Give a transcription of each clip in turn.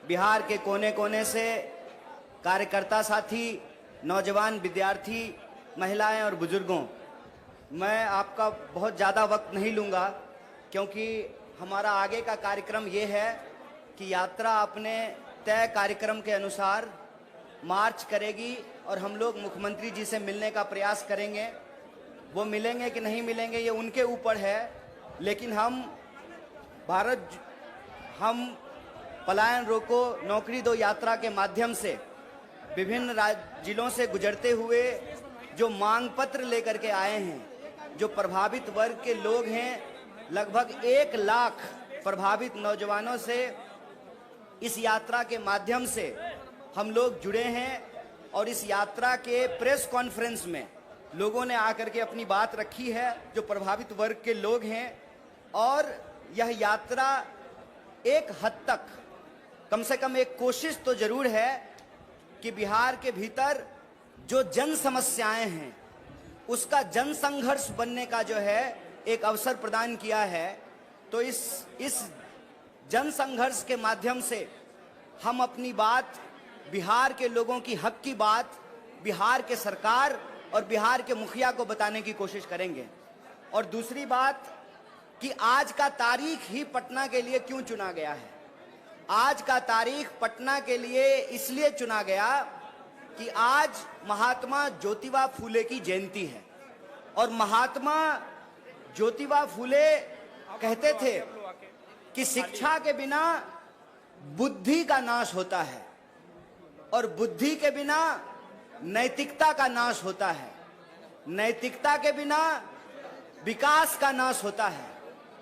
बिहार के कोने कोने से कार्यकर्ता साथी, नौजवान विद्यार्थी, महिलाएं और बुजुर्गों, मैं आपका बहुत ज़्यादा वक्त नहीं लूँगा क्योंकि हमारा आगे का कार्यक्रम ये है कि यात्रा अपने तय कार्यक्रम के अनुसार मार्च करेगी और हम लोग मुख्यमंत्री जी से मिलने का प्रयास करेंगे। वो मिलेंगे कि नहीं मिलेंगे ये उनके ऊपर है, लेकिन हम पलायन रोको नौकरी दो यात्रा के माध्यम से विभिन्न जिलों से गुजरते हुए जो मांग पत्र लेकर के आए हैं, जो प्रभावित वर्ग के लोग हैं, लगभग 1 लाख प्रभावित नौजवानों से इस यात्रा के माध्यम से हम लोग जुड़े हैं और इस यात्रा के प्रेस कॉन्फ्रेंस में लोगों ने आकर के अपनी बात रखी है, जो प्रभावित वर्ग के लोग हैं। और यह यात्रा एक हद तक कम से कम एक कोशिश तो जरूर है कि बिहार के भीतर जो जन समस्याएं हैं उसका जन संघर्ष बनने का जो है एक अवसर प्रदान किया है। तो इस जन संघर्ष के माध्यम से हम अपनी बात, बिहार के लोगों की हक की बात, बिहार के सरकार और बिहार के मुखिया को बताने की कोशिश करेंगे। और दूसरी बात कि आज का तारीख ही पटना के लिए क्यों चुना गया है। आज का तारीख पटना के लिए इसलिए चुना गया कि आज महात्मा ज्योतिबा फूले की जयंती है और महात्मा ज्योतिबा फूले कहते थे कि शिक्षा के बिना बुद्धि का नाश होता है और बुद्धि के बिना नैतिकता का नाश होता है, नैतिकता के बिना विकास का नाश होता है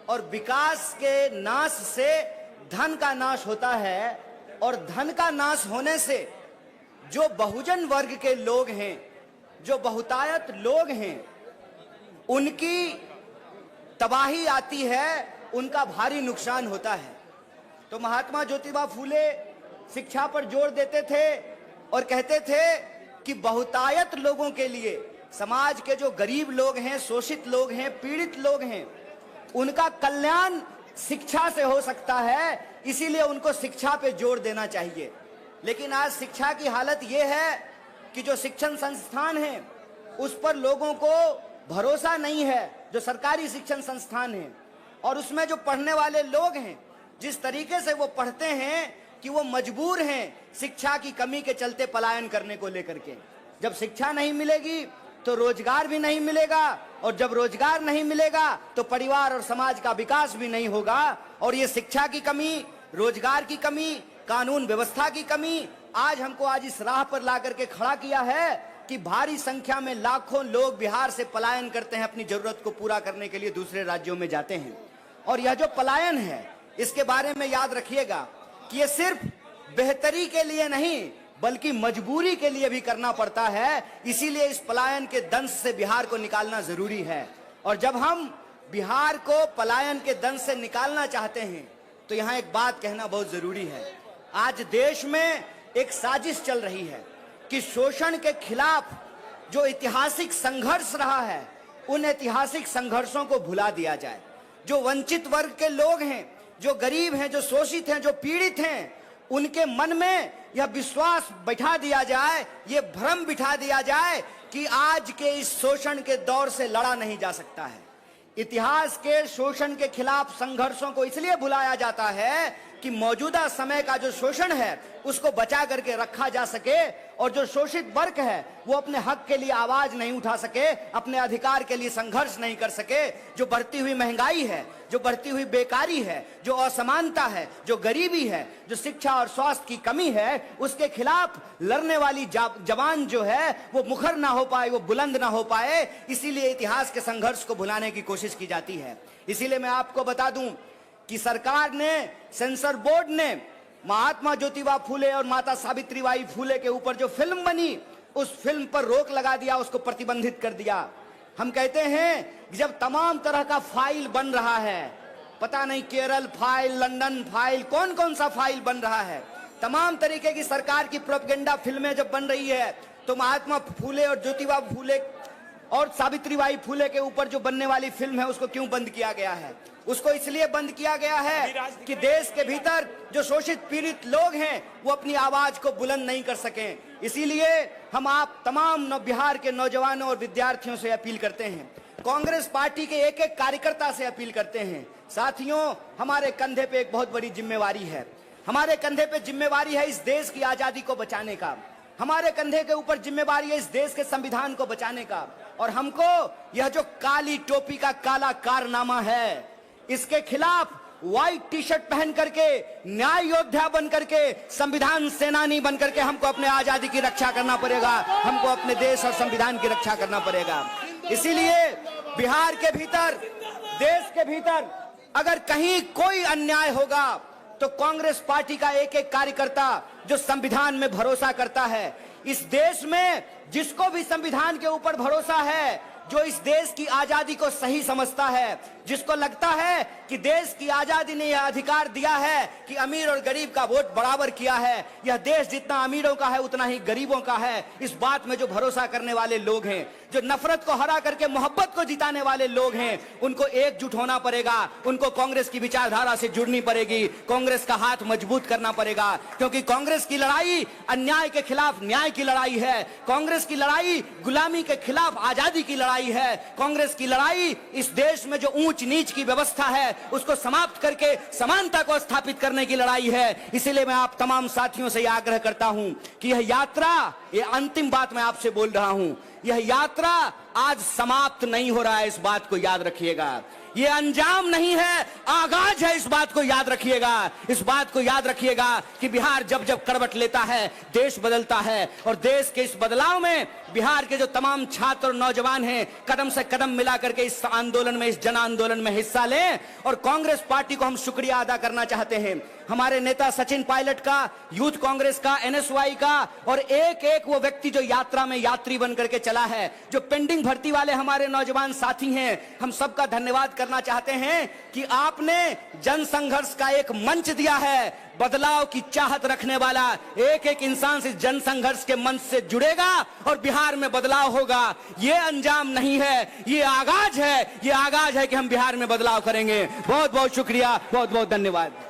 और विकास के नाश से धन का नाश होता है और धन का नाश होने से जो बहुजन वर्ग के लोग हैं, जो बहुतायत लोग हैं, उनकी तबाही आती है, उनका भारी नुकसान होता है। तो महात्मा ज्योतिबा फूले शिक्षा पर जोर देते थे और कहते थे कि बहुतायत लोगों के लिए, समाज के जो गरीब लोग हैं, शोषित लोग हैं, पीड़ित लोग हैं, उनका कल्याण शिक्षा से हो सकता है, इसीलिए उनको शिक्षा पे जोर देना चाहिए। लेकिन आज शिक्षा की हालत ये है कि जो शिक्षण संस्थान हैं उस पर लोगों को भरोसा नहीं है, जो सरकारी शिक्षण संस्थान हैं, और उसमें जो पढ़ने वाले लोग हैं जिस तरीके से वो पढ़ते हैं कि वो मजबूर हैं शिक्षा की कमी के चलते पलायन करने को लेकर के। जब शिक्षा नहीं मिलेगी तो रोजगार भी नहीं मिलेगा और जब रोजगार नहीं मिलेगा तो परिवार और समाज का विकास भी नहीं होगा। और ये शिक्षा की कमी, रोजगार की कमी, कानून व्यवस्था की कमी आज हमको इस राह पर ला करके खड़ा किया है कि भारी संख्या में लाखों लोग बिहार से पलायन करते हैं, अपनी जरूरत को पूरा करने के लिए दूसरे राज्यों में जाते हैं। और यह जो पलायन है इसके बारे में याद रखिएगा कि ये सिर्फ बेहतरी के लिए नहीं बल्कि मजबूरी के लिए भी करना पड़ता है। इसीलिए इस पलायन के दंश से बिहार को निकालना जरूरी है। और जब हम बिहार को पलायन के दंश से निकालना चाहते हैं तो यहाँ एक बात कहना बहुत जरूरी है। आज देश में एक साजिश चल रही है कि शोषण के खिलाफ जो ऐतिहासिक संघर्ष रहा है उन ऐतिहासिक संघर्षों को भुला दिया जाए। जो वंचित वर्ग के लोग हैं, जो गरीब हैं, जो शोषित हैं, जो पीड़ित हैं, उनके मन में यह विश्वास बैठा दिया जाए, ये भ्रम बिठा दिया जाए कि आज के इस शोषण के दौर से लड़ा नहीं जा सकता है। इतिहास के शोषण के खिलाफ संघर्षों को इसलिए भुलाया जाता है कि मौजूदा समय का जो शोषण है उसको बचा करके रखा जा सके और जो शोषित वर्ग है वो अपने हक के लिए आवाज नहीं उठा सके, अपने अधिकार के लिए संघर्ष नहीं कर सके। जो बढ़ती हुई महंगाई है, जो बढ़ती हुई बेकारी है, जो असमानता है, जो गरीबी है, जो शिक्षा और स्वास्थ्य की कमी है, उसके खिलाफ लड़ने वाली जवान जो है वो मुखर ना हो पाए, वो बुलंद ना हो पाए। इसीलिए इतिहास के संघर्ष को भुलाने की कोशिश की जाती है। इसीलिए मैं आपको बता दूं कि सरकार ने, सेंसर बोर्ड ने महात्मा ज्योतिबा फूले और माता सावित्रीबाई फूले के ऊपर जो फिल्म बनी उस फिल्म पर रोक लगा दिया, उसको प्रतिबंधित कर दिया। हम कहते हैं कि जब तमाम तरह का फाइल बन रहा है, पता नहीं केरल फाइल, लंदन फाइल, कौन कौन सा फाइल बन रहा है, तमाम तरीके की सरकार की प्रोपेगेंडा फिल्में जब बन रही है तो महात्मा फूले और ज्योतिबा फूले और सावित्रीबाई फुले के ऊपर जो बनने वाली फिल्म है उसको क्यों बंद किया गया है? उसको इसलिए बंद किया गया है कि देश के भीतर जो शोषित पीड़ित लोग हैं वो अपनी आवाज को बुलंद नहीं कर सकें। इसीलिए हम आप तमाम बिहार के नौजवानों और विद्यार्थियों से अपील करते हैं, कांग्रेस पार्टी के एक एक कार्यकर्ता से अपील करते हैं, साथियों हमारे कंधे पे एक बहुत बड़ी जिम्मेवारी है। हमारे कंधे पे जिम्मेवारी है इस देश की आजादी को बचाने का, हमारे कंधे के ऊपर जिम्मेवारी है इस देश के संविधान को बचाने का। और हमको यह जो काली टोपी का काला कारनामा है इसके खिलाफ व्हाइट टी शर्ट पहन करके, न्याय योद्धा बन करके, संविधान सेनानी बन करके हमको अपने आजादी की रक्षा करना पड़ेगा, हमको अपने देश और संविधान की रक्षा करना पड़ेगा। इसीलिए बिहार के भीतर, देश के भीतर अगर कहीं कोई अन्याय होगा तो कांग्रेस पार्टी का एक एक कार्यकर्ता जो संविधान में भरोसा करता है, इस देश में जिसको भी संविधान के ऊपर भरोसा है, जो इस देश की आजादी को सही समझता है, जिसको लगता है कि देश की आजादी ने यह अधिकार दिया है कि अमीर और गरीब का वोट बराबर किया है, यह देश जितना अमीरों का है उतना ही गरीबों का है, इस बात में जो भरोसा करने वाले लोग हैं, जो नफरत को हरा करके मोहब्बत को जिताने वाले लोग हैं, उनको एकजुट होना पड़ेगा, उनको कांग्रेस की विचारधारा से जुड़नी पड़ेगी, कांग्रेस का हाथ मजबूत करना पड़ेगा। क्योंकि कांग्रेस की लड़ाई अन्याय के खिलाफ न्याय की लड़ाई है, कांग्रेस की लड़ाई गुलामी के खिलाफ आजादी की लड़ाई है, कांग्रेस की लड़ाई इस देश में जो ऊंच नीच की व्यवस्था है उसको समाप्त करके समानता को स्थापित करने की लड़ाई है। इसीलिए मैं आप तमाम साथियों से यह आग्रह करता हूं कि यह यात्रा, यह अंतिम बात मैं आपसे बोल रहा हूं, यह यात्रा आज समाप्त नहीं हो रहा है, इस बात को याद रखिएगा। ये अंजाम नहीं है, आगाज है, इस बात को याद रखिएगा। इस बात को याद रखिएगा कि बिहार जब जब करवट लेता है देश बदलता है, और देश के इस बदलाव में बिहार के जो तमाम छात्र और नौजवान हैं कदम से कदम मिला करके इस आंदोलन में, इस जन आंदोलन में हिस्सा लें। और कांग्रेस पार्टी को हम शुक्रिया अदा करना चाहते हैं, हमारे नेता सचिन पायलट का, यूथ कांग्रेस का, एनएसवाई का, और एक एक वो व्यक्ति जो यात्रा में यात्री बन करके चला है, जो पेंडिंग भर्ती वाले हमारे नौजवान साथी हैं, हम सबका धन्यवाद करना चाहते हैं कि आपने जन संघर्ष का एक मंच दिया है। बदलाव की चाहत रखने वाला एक एक इंसान से जन संघर्ष के मंच से जुड़ेगा और बिहार में बदलाव होगा। ये अंजाम नहीं है, ये आगाज है, ये आगाज है कि हम बिहार में बदलाव करेंगे। बहुत बहुत शुक्रिया, बहुत बहुत धन्यवाद।